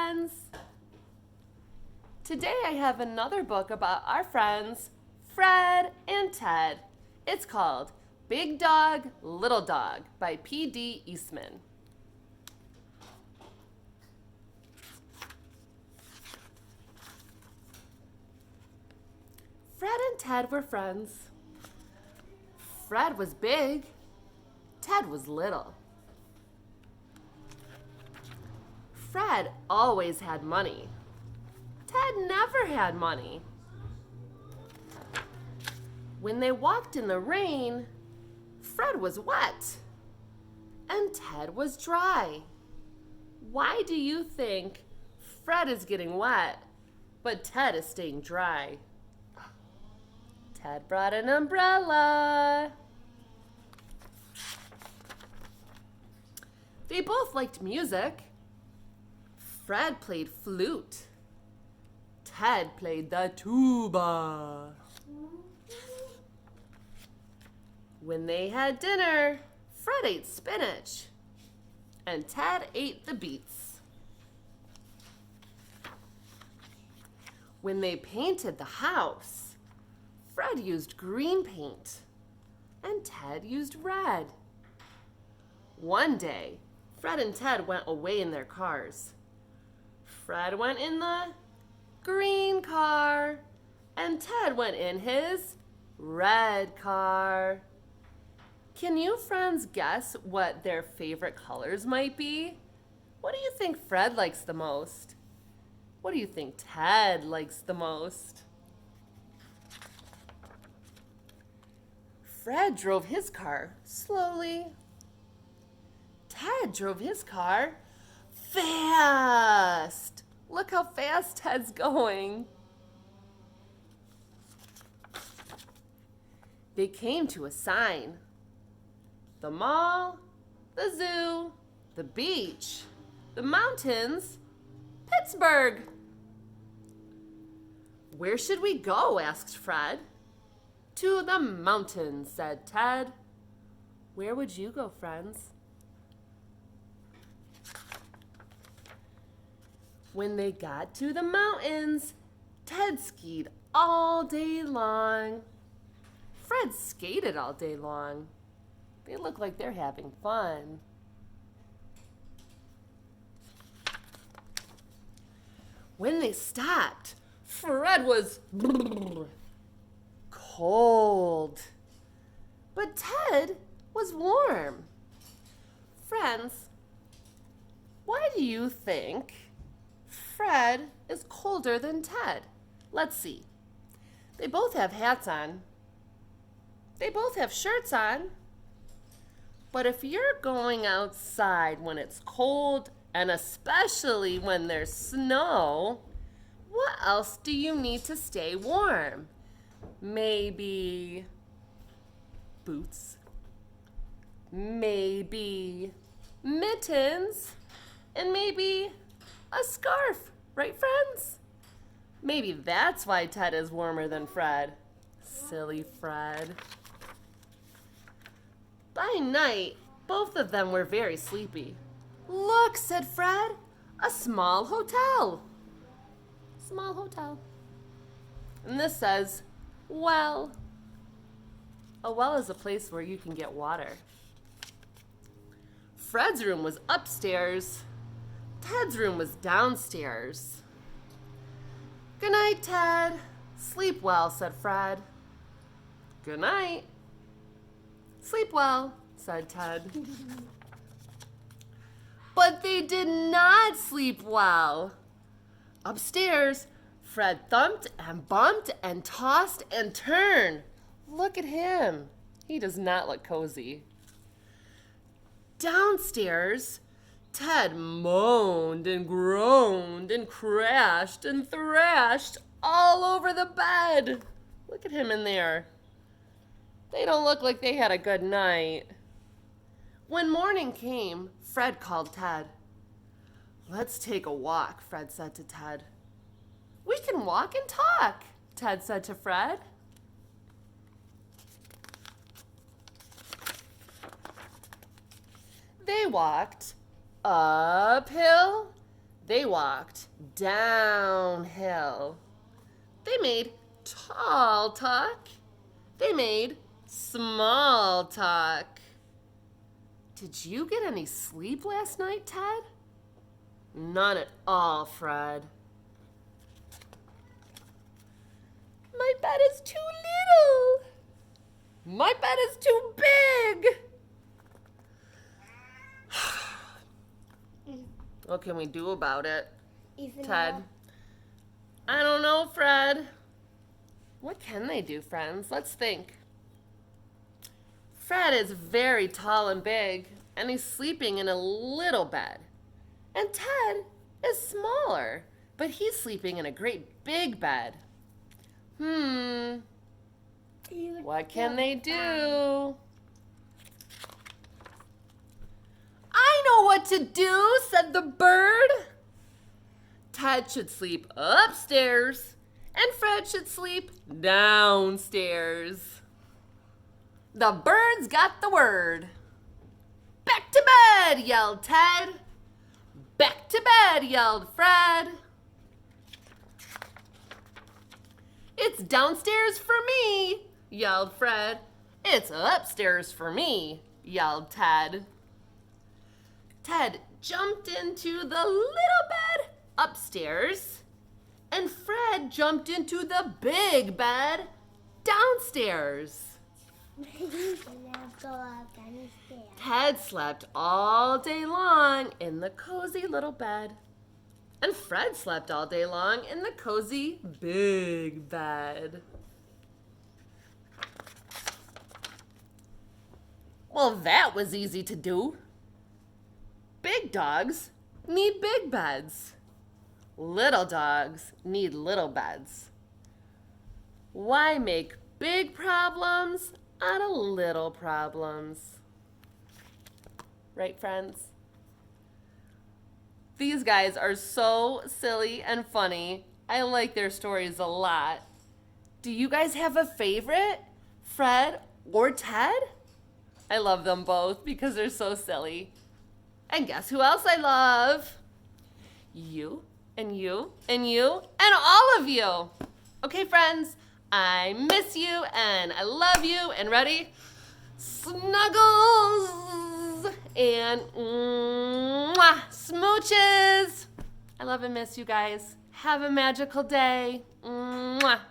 friends! Today I have another book about our friends, Fred and Ted. It's called Big Dog, Little Dog by P.D. Eastman. Fred and Ted were friends. Fred was big, Ted was little. Fred always had money. Ted never had money. When they walked in the rain, Fred was wet and Ted was dry. Why do you think Fred is getting wet, but Ted is staying dry? Ted brought an umbrella. They both liked music. Fred played flute. Ted played the tuba. When they had dinner, Fred ate spinach and Ted ate the beets. When they painted the house, Fred used green paint and Ted used red. One day, Fred and Ted went away in their cars. Fred went in the green car and Ted went in his red car. Can you friends guess what their favorite colors might be? What do you think Fred likes the most? What do you think Ted likes the most? Fred drove his car slowly. Ted drove his car fast. Look how fast Ted's going. They came to a sign. The mall, the zoo, the beach, the mountains, Pittsburgh. Where should we go? Asked Fred. To the mountains, said Ted. Where would you go, friends? When they got to the mountains, Ted skied all day long. Fred skated all day long. They look like they're having fun. When they stopped, Fred was cold, but Ted was warm. Friends, why do you think Fred is colder than Ted? Let's see. They both have hats on. They both have shirts on. But if you're going outside when it's cold, and especially when there's snow, what else do you need to stay warm? Maybe boots, maybe mittens, and maybe a scarf, right, friends? Maybe that's why Ted is warmer than Fred. Silly Fred. By night, both of them were very sleepy. Look, said Fred, a small hotel. Small hotel. And this says, well. A well is a place where you can get water. Fred's room was upstairs. Ted's room was downstairs. Good night, Ted. Sleep well, said Fred. Good night. Sleep well, said Ted. But they did not sleep well. Upstairs, Fred thumped and bumped and tossed and turned. Look at him. He does not look cozy. Downstairs, Ted moaned and groaned and crashed and thrashed all over the bed. Look at him in there. They don't look like they had a good night. When morning came, Fred called Ted. Let's take a walk, Fred said to Ted. We can walk and talk, Ted said to Fred. They walked uphill, They walked downhill. They made tall talk. They made small talk. Did you get any sleep last night, Ted? None at all, Fred. My bed is too little. My bed is too big. What can we do about it, Ted? I don't know, Fred. What can they do, friends? Let's think. Fred is very tall and big, and he's sleeping in a little bed. And Ted is smaller, but he's sleeping in a great big bed. What can they do? I know what to do, said the bird. Ted should sleep upstairs, and Fred should sleep downstairs. The birds got the word. Back to bed, yelled Ted. Back to bed, yelled Fred. It's downstairs for me, yelled Fred. It's upstairs for me, yelled Ted. Ted jumped into the little bed upstairs, and Fred jumped into the big bed downstairs. Ted slept all day long in the cozy little bed, and Fred slept all day long in the cozy big bed. Well, that was easy to do. Big dogs need big beds. Little dogs need little beds. Why make big problems out of little problems? Right, friends? These guys are so silly and funny. I like their stories a lot. Do you guys have a favorite? Fred or Ted? I love them both because they're so silly. And guess who else I love? You, and you, and you, and all of you. Okay, friends, I miss you, and I love you, and ready? Snuggles and smooches. I love and miss you guys. Have a magical day. Mwah.